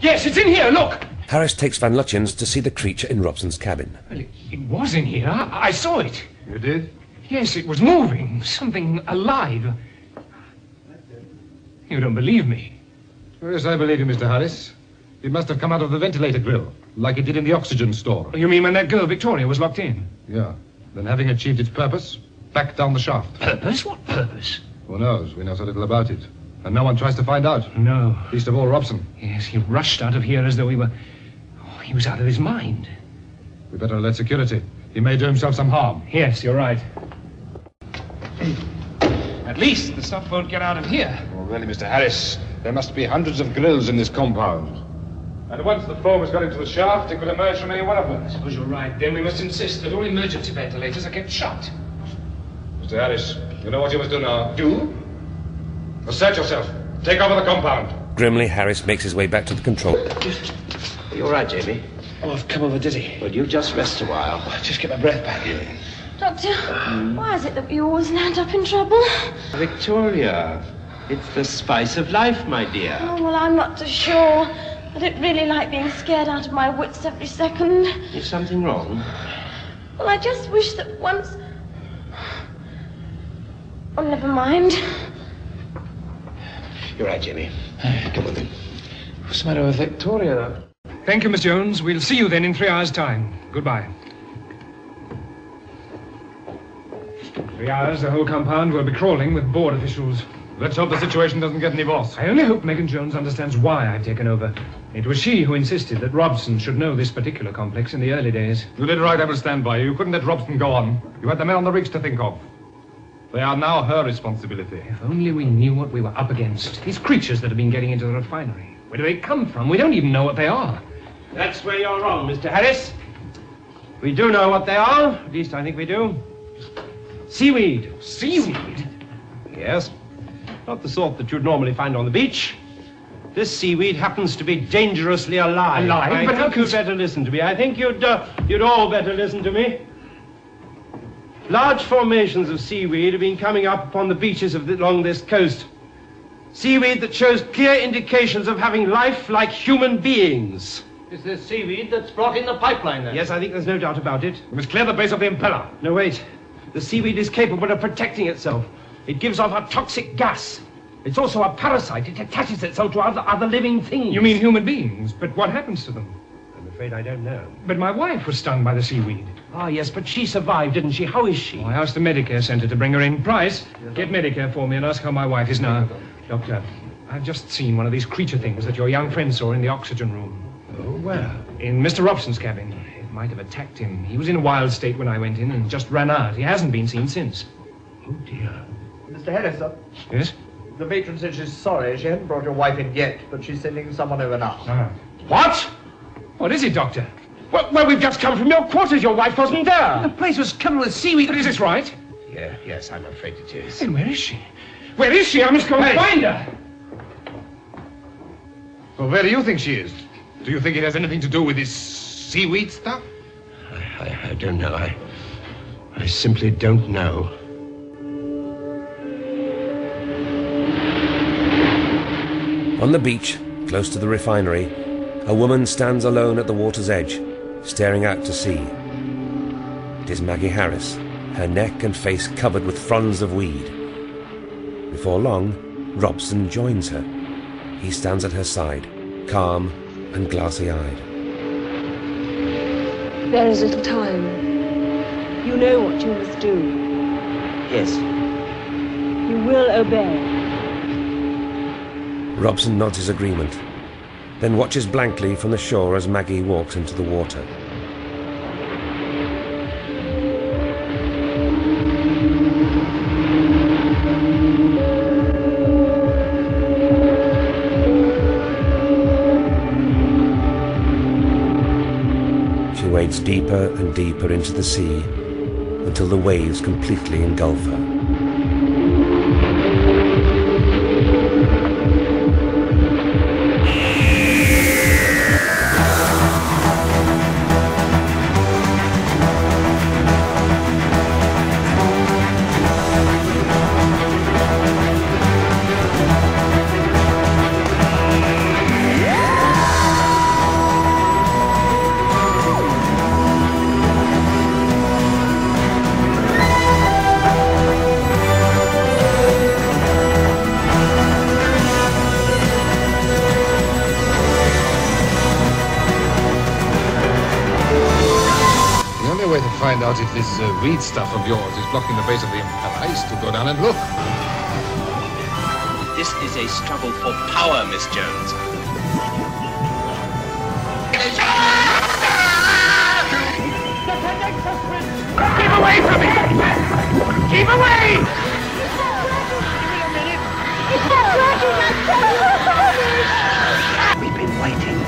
Yes, it's in here, look! Harris takes Van Lutyens to see the creature in Robson's cabin. Well, it was in here. I saw it. You did? Yes, it was moving. Something alive. You don't believe me? Yes, I believe you, Mr. Harris. It must have come out of the ventilator grill, like it did in the oxygen store. You mean when that girl, Victoria, was locked in? Yeah. Then having achieved its purpose, back down the shaft. Purpose? What purpose? Who knows? We know so little about it. And no one tries to find out. No. Least of all, Robson. Yes, he rushed out of here as though he were... Oh, he was out of his mind. We better alert security. He may do himself some harm. Yes, you're right. At least the stuff won't get out of here. Oh, really, Mr. Harris, there must be hundreds of grills in this compound. And once the foam has got into the shaft, it could emerge from any one of them. I suppose you're right. Then we must insist that all emergency ventilators are kept shut. Mr. Harris, you know what you must do now? Do? Assert yourself. Take over the compound. Grimly, Harris makes his way back to the control. Are you all right, Jamie? Oh, I've come over dizzy. Well, you just rest a while. Just get my breath back. Doctor, why is it that we always land up in trouble? Victoria, it's the spice of life, my dear. Oh, well, I'm not too sure. I don't really like being scared out of my wits every second. Is something wrong? Well, I just wish that once... Oh, never mind. You're right, Jamie. Come on, then. What's the matter with Victoria, though? Thank you, Miss Jones. We'll see you then in 3 hours' time. Goodbye. 3 hours, the whole compound will be crawling with board officials. Let's hope the situation doesn't get any worse. I only hope Megan Jones understands why I've taken over. It was she who insisted that Robson should know this particular complex in the early days. You did right, I will stand by you. You couldn't let Robson go on. You had the men on the rigs to think of. They are now her responsibility. If only we knew what we were up against. These creatures that have been getting into the refinery. Where do they come from? We don't even know what they are. That's where you're wrong, Mr. Harris. We do know what they are. At least I think we do. Seaweed. Seaweed? Yes. Not the sort that you'd normally find on the beach. This seaweed happens to be dangerously alive. Alive? But I think you'd better listen to me. I think you'd all better listen to me. Large formations of seaweed have been coming up upon the beaches along this coast. Seaweed that shows clear indications of having life like human beings. Is this seaweed that's blocking the pipeline, then? Yes, I think there's no doubt about it. We must clear the base of the impeller. No, wait. The seaweed is capable of protecting itself. It gives off a toxic gas. It's also a parasite. It attaches itself to other living things. You mean human beings? But what happens to them? I'm afraid I don't know. But my wife was stung by the seaweed. Ah, yes, but she survived, didn't she? How is she? Oh, I asked the Medicare Centre to bring her in. Price, get Medicare for me and ask how my wife is now. Doctor, I've just seen one of these creature things that your young friend saw in the oxygen room. Oh, where? In Mr. Robson's cabin. It might have attacked him. He was in a wild state when I went in and just ran out. He hasn't been seen since. Oh, dear. Mr. Harris, sir. Yes? The matron said she's sorry. She hasn't brought your wife in yet, but she's sending someone over now. Ah. What? What is it, Doctor? Well, we've just come from your quarters. Your wife wasn't there. The place was covered with seaweed. But is this right? Yes, I'm afraid it is. Then where is she? Where is she? I must go and find her. Well, where do you think she is? Do you think it has anything to do with this seaweed stuff? I don't know. I simply don't know. On the beach, close to the refinery, a woman stands alone at the water's edge, staring out to sea. It is Maggie Harris, her neck and face covered with fronds of weed. Before long, Robson joins her. He stands at her side, calm and glassy-eyed. There is little time. You know what you must do. Yes. You will obey. Robson nods his agreement, then watches blankly from the shore as Maggie walks into the water. She wades deeper and deeper into the sea until the waves completely engulf her. find out if this weed stuff of yours is blocking the base of the ice to go down and look. This is a struggle for power, Miss Jones. Keep away from me! Keep away! It's not working, I'm so We've been waiting